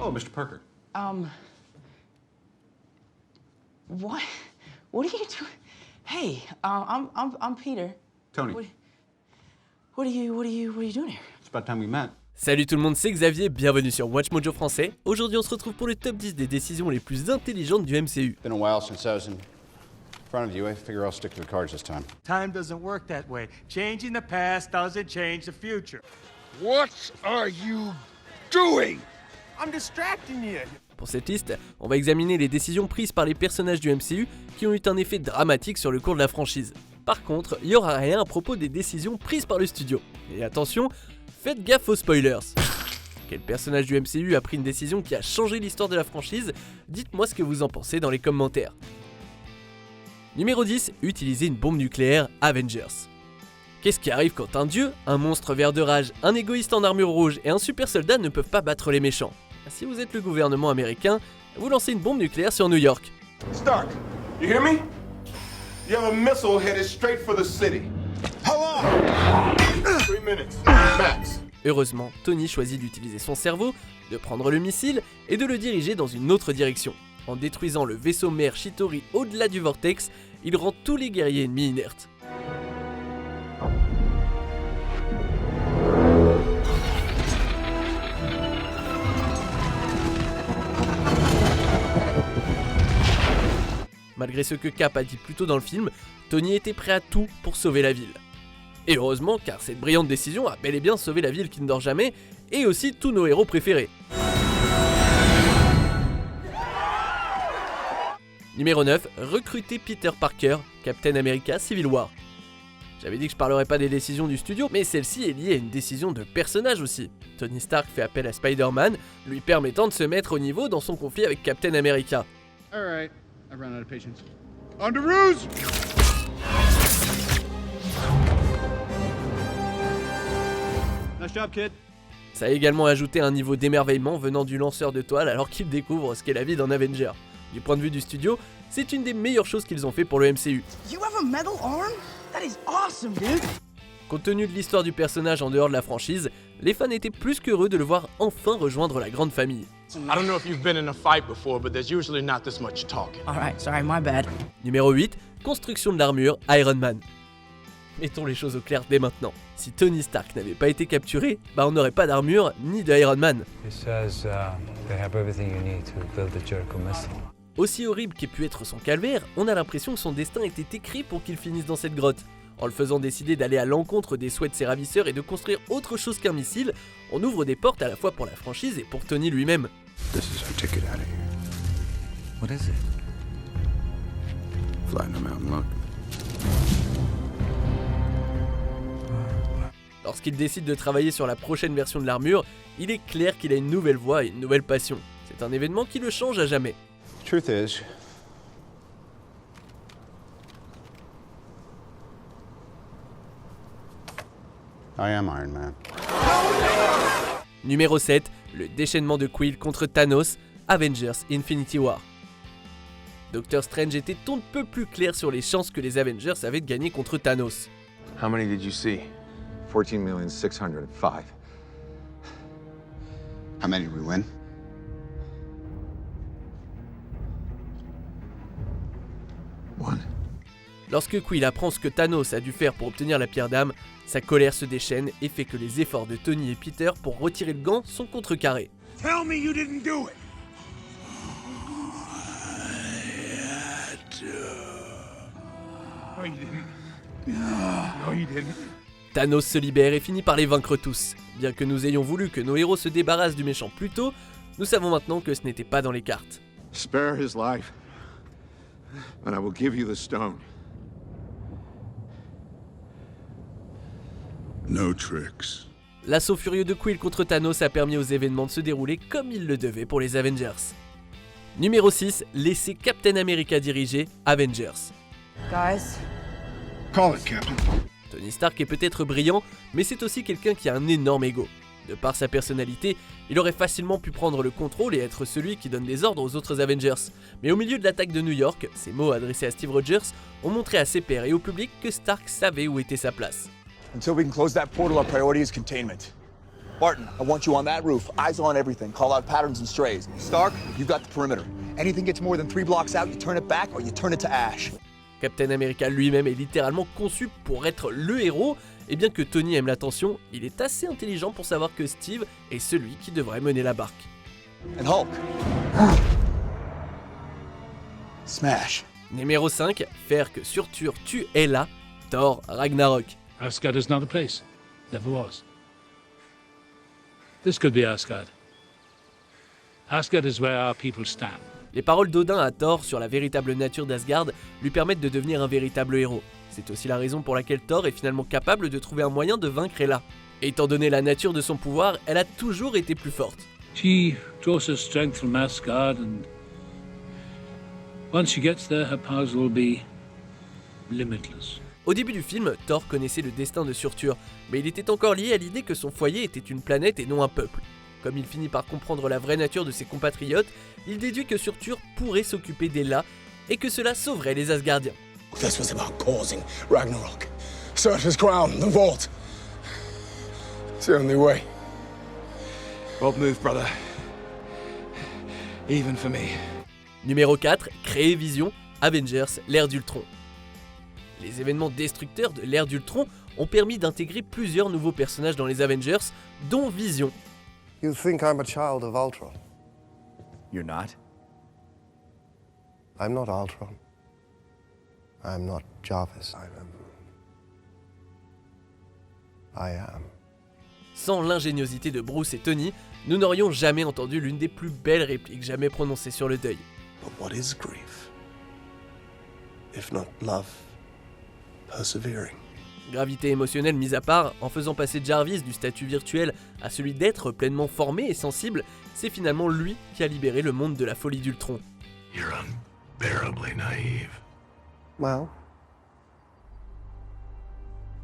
Oh, Mr. Parker. What? What are you doing? Hey, I'm Peter. Tony. What are you doing here? It's about time we met. Salut tout le monde, c'est Xavier, bienvenue sur Watch Mojo français. Aujourd'hui on se retrouve pour le top 10 des décisions les plus intelligentes du MCU. Been a while since I was in front of you. I figure I'll stick to the cards this time. Time doesn't work that way. Changing the past doesn't change the future. What are you doing? I'm distracting you. Pour cette liste, on va examiner les décisions prises par les personnages du MCU qui ont eu un effet dramatique sur le cours de la franchise. Par contre, il n'y aura rien à propos des décisions prises par le studio. Et attention, faites gaffe aux spoilers. Quel personnage du MCU a pris une décision qui a changé l'histoire de la franchise? Dites-moi ce que vous en pensez dans les commentaires. Numéro 10, utiliser une bombe nucléaire Avengers. Qu'est-ce qui arrive quand un dieu, un monstre vert de rage, un égoïste en armure rouge et un super soldat ne peuvent pas battre les méchants? Si vous êtes le gouvernement américain, vous lancez une bombe nucléaire sur New York. Stark, you hear me? You have a missile headed straight for the city. How long? 3 minutes, max. Heureusement, Tony choisit d'utiliser son cerveau, de prendre le missile et de le diriger dans une autre direction. En détruisant le vaisseau mère Chitauri au-delà du vortex, il rend tous les guerriers ennemis inertes. Malgré ce que Cap a dit plus tôt dans le film, Tony était prêt à tout pour sauver la ville. Et heureusement, car cette brillante décision a bel et bien sauvé la ville qui ne dort jamais, et aussi tous nos héros préférés. Numéro 9, recruter Peter Parker, Captain America Civil War. J'avais dit que je parlerais pas des décisions du studio, mais celle-ci est liée à une décision de personnage aussi. Tony Stark fait appel à Spider-Man, lui permettant de se mettre au niveau dans son conflit avec Captain America. Alright, I've run out of patience. On the ruse! Nice job, kid. Ça a également ajouté un niveau d'émerveillement venant du lanceur de toile alors qu'il découvre ce qu'est la vie d'un Avenger. Du point de vue du studio, c'est une des meilleures choses qu'ils ont fait pour le MCU. You have a metal arm? That is awesome, dude. Compte tenu de l'histoire du personnage en dehors de la franchise, les fans étaient plus qu'heureux de le voir enfin rejoindre la grande famille. I don't know if you've been in a fight before, but there's usually not this much talking. Alright, sorry, my bad. Numéro 8, construction de l'armure Iron Man. Mettons les choses au clair dès maintenant. Si Tony Stark n'avait pas été capturé, on n'aurait pas d'armure ni de Iron Man. He says they have everything you need to build the Jericho missile. Aussi horrible qu'ait pu être son calvaire, on a l'impression que son destin était écrit pour qu'il finisse dans cette grotte. En le faisant décider d'aller à l'encontre des souhaits de ses ravisseurs et de construire autre chose qu'un missile, on ouvre des portes à la fois pour la franchise et pour Tony lui-même. This is our ticket out of here. What is it? Flatten them out and look. Lorsqu'il décide de travailler sur la prochaine version de l'armure, il est clair qu'il a une nouvelle voix et une nouvelle passion. C'est un événement qui le change à jamais. Truth is, I am Iron Man. Numéro 7, le déchaînement de Quill contre Thanos, Avengers Infinity War. Doctor Strange était on ne peut plus clair sur les chances que les Avengers avaient de gagner contre Thanos. How many did you see? 14,605,000. How many did we win? One. Lorsque Quill apprend ce que Thanos a dû faire pour obtenir la pierre d'âme, sa colère se déchaîne et fait que les efforts de Tony et Peter pour retirer le gant sont contrecarrés. Tell me you didn't do it! No, you didn't. No, you didn't. Thanos se libère et finit par les vaincre tous. Bien que nous ayons voulu que nos héros se débarrassent du méchant plus tôt, nous savons maintenant que ce n'était pas dans les cartes. Spare his life, and I will give you the stone. No tricks. L'assaut furieux de Quill contre Thanos a permis aux événements de se dérouler comme ils le devaient pour les Avengers. Numéro 6, laisser Captain America diriger Avengers. Guys. Call it, Captain. Tony Stark est peut-être brillant, mais c'est aussi quelqu'un qui a un énorme ego. De par sa personnalité, il aurait facilement pu prendre le contrôle et être celui qui donne des ordres aux autres Avengers. Mais au milieu de l'attaque de New York, ces mots adressés à Steve Rogers ont montré à ses pairs et au public que Stark savait où était sa place. Until we can close that portal, our priority is containment. Barton, I want you on that roof. Eyes on everything. Call out patterns and strays. Stark, you've got the perimeter. Anything gets more than 3 blocks out, you turn it back or you turn it to ash. Captain America lui-même est littéralement conçu pour être le héros, et bien que Tony aime l'attention, il est assez intelligent pour savoir que Steve est celui qui devrait mener la barque. And Hulk. Smash. Numéro 5, faire que Surtur tu es là, Thor Ragnarok. Asgard is not a place. Never was. This could be Asgard. Asgard is where our people stand. Les paroles d'Odin à Thor sur la véritable nature d'Asgard lui permettent de devenir un véritable héros. C'est aussi la raison pour laquelle Thor est finalement capable de trouver un moyen de vaincre Hela. Étant donné la nature de son pouvoir, elle a toujours été plus forte. She draws her strength from Asgard, and once she gets there, her powers will be limitless. Au début du film, Thor connaissait le destin de Surtur, mais il était encore lié à l'idée que son foyer était une planète et non un peuple. Comme il finit par comprendre la vraie nature de ses compatriotes, il déduit que Surtur pourrait s'occuper d'Hela et que cela sauverait les Asgardiens. This was about causing Ragnarok. Surtur's crown, the vault. It's the only way. Bold move, brother. Even for me. Numéro 4, créer Vision, Avengers, l'ère d'Ultron. Les événements destructeurs de l'ère d'Ultron ont permis d'intégrer plusieurs nouveaux personnages dans les Avengers, dont Vision. You think I'm a child of Ultron? You're not? I'm not Ultron. I'm not Jarvis. I am. Sans l'ingéniosité de Bruce et Tony, nous n'aurions jamais entendu l'une des plus belles répliques jamais prononcées sur le deuil. But what is grief? If not love, persevering. Gravité émotionnelle mise à part, en faisant passer Jarvis du statut virtuel à celui d'être pleinement formé et sensible, c'est finalement lui qui a libéré le monde de la folie d'Ultron. You're unbearably naive. Well,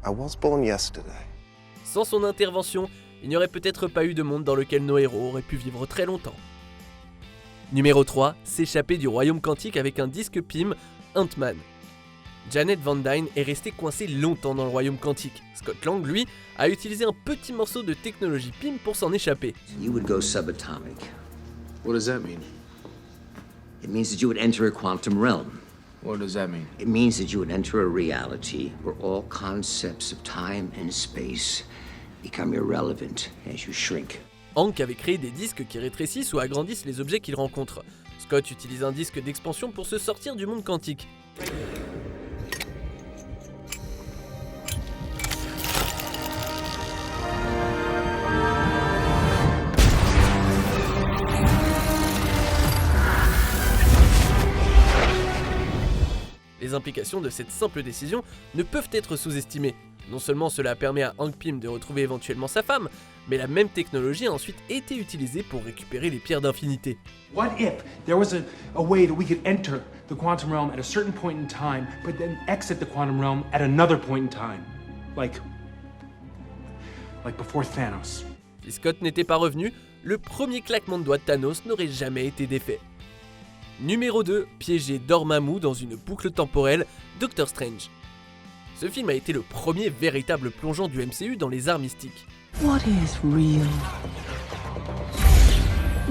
I was born yesterday. Sans son intervention, il n'y aurait peut-être pas eu de monde dans lequel nos héros auraient pu vivre très longtemps. Numéro 3, s'échapper du royaume quantique avec un disque PIM, Ant-Man. Janet Van Dyne est restée coincée longtemps dans le royaume quantique. Scott Lang, lui, a utilisé un petit morceau de technologie PIM pour s'en échapper. You would go subatomic. What does that mean? It means that you would enter a quantum realm. What does that mean? It means that you would enter a reality where all concepts of time and space become irrelevant as you shrink. Hank avait créé des disques qui rétrécissent ou agrandissent les objets qu'il rencontre. Scott utilise un disque d'expansion pour se sortir du monde quantique. Les implications de cette simple décision ne peuvent être sous-estimées. Non seulement cela permet à Hank Pym de retrouver éventuellement sa femme, mais la même technologie a ensuite été utilisée pour récupérer les pierres d'infinité. What if there was a way that we could enter the quantum realm at a certain point in time, but then exit the quantum realm at another point in time? Like before Thanos. Si Scott n'était pas revenu, le premier claquement de doigts de Thanos n'aurait jamais été défait. Numéro 2, piéger Dormammu dans une boucle temporelle, Doctor Strange. Ce film a été le premier véritable plongeon du MCU dans les arts mystiques. What is real?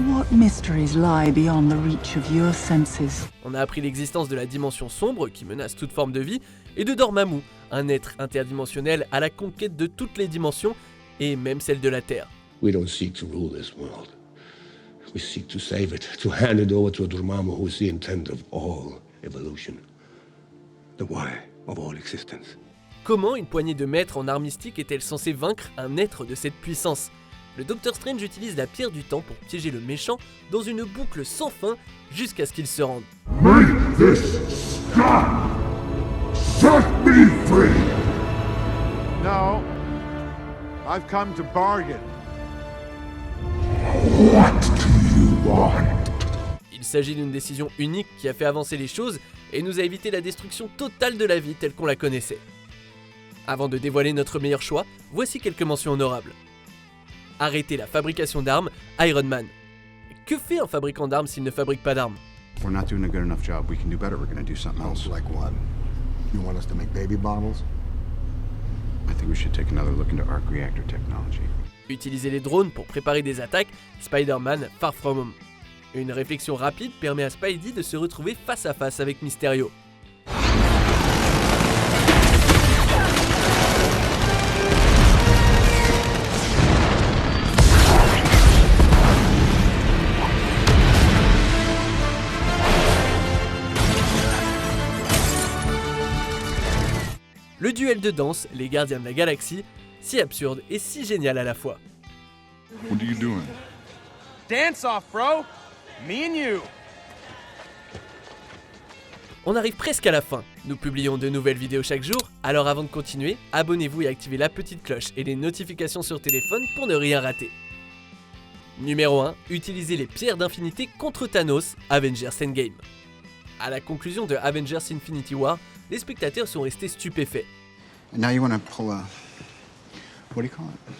What mysteries lie beyond the reach of your senses? On a appris l'existence de la dimension sombre qui menace toute forme de vie et de Dormammu, un être interdimensionnel à la conquête de toutes les dimensions et même celle de la Terre. We don't seek to rule this world. We seek to save it, to hand it over to Dormammu, who is the intent of all evolution. The why of all existence. Comment une poignée de maîtres en arts mystiques est-elle censée vaincre un être de cette puissance? Le Docteur Strange utilise la pierre du temps pour piéger le méchant dans une boucle sans fin jusqu'à ce qu'il se rende. Make this stop! Set me free! No. I've come to bargain. What do you want? Il s'agit d'une décision unique qui a fait avancer les choses et nous a évité la destruction totale de la vie telle qu'on la connaissait. Avant de dévoiler notre meilleur choix, voici quelques mentions honorables. Arrêter la fabrication d'armes, Iron Man. Que fait un fabricant d'armes s'il ne fabrique pas d'armes? We're not doing a good enough job. We can do better. We're going to do something else. Like what? You want us to make baby bottles? I think we should take another look into arc reactor technology. Utiliser les drones pour préparer des attaques, Spider-Man Far From Home. Une réflexion rapide permet à Spidey de se retrouver face à face avec Mysterio. Le duel de danse, les Gardiens de la Galaxie, si absurde et si génial à la fois. What are you doing? Dance off, bro. Me and you. On arrive presque à la fin. Nous publions de nouvelles vidéos chaque jour, alors avant de continuer, abonnez-vous et activez la petite cloche et les notifications sur téléphone pour ne rien rater. Numéro 1. Utilisez les pierres d'infinité contre Thanos, Avengers Endgame. À la conclusion de Avengers Infinity War, les spectateurs sont restés stupéfaits. And now you want to pull a... What do you call it?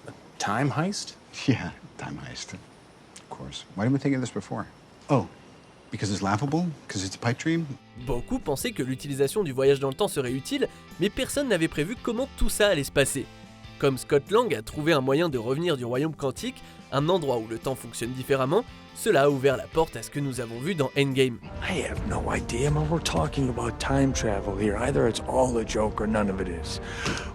A time heist? Yeah, time heist. Of course. Why didn't we think of this before? Oh, because it's laughable? Because it's a pipe dream? Beaucoup pensaient que l'utilisation du voyage dans le temps serait utile, mais personne n'avait prévu comment tout ça allait se passer. Comme Scott Lang a trouvé un moyen de revenir du royaume quantique, un endroit où le temps fonctionne différemment, cela a ouvert la porte à ce que nous avons vu dans Endgame. I have no idea, man. We're talking about time travel here. Either it's all a joke or none of it is.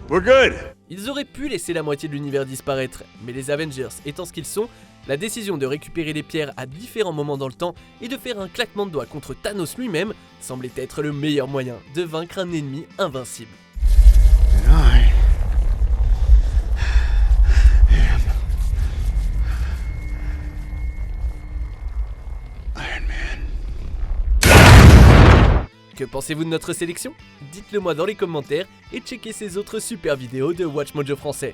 We're good! Ils auraient pu laisser la moitié de l'univers disparaître, mais les Avengers étant ce qu'ils sont, la décision de récupérer les pierres à différents moments dans le temps et de faire un claquement de doigts contre Thanos lui-même semblait être le meilleur moyen de vaincre un ennemi invincible. Que pensez-vous de notre sélection? Dites-le moi dans les commentaires et checkez ces autres super vidéos de WatchMojo français.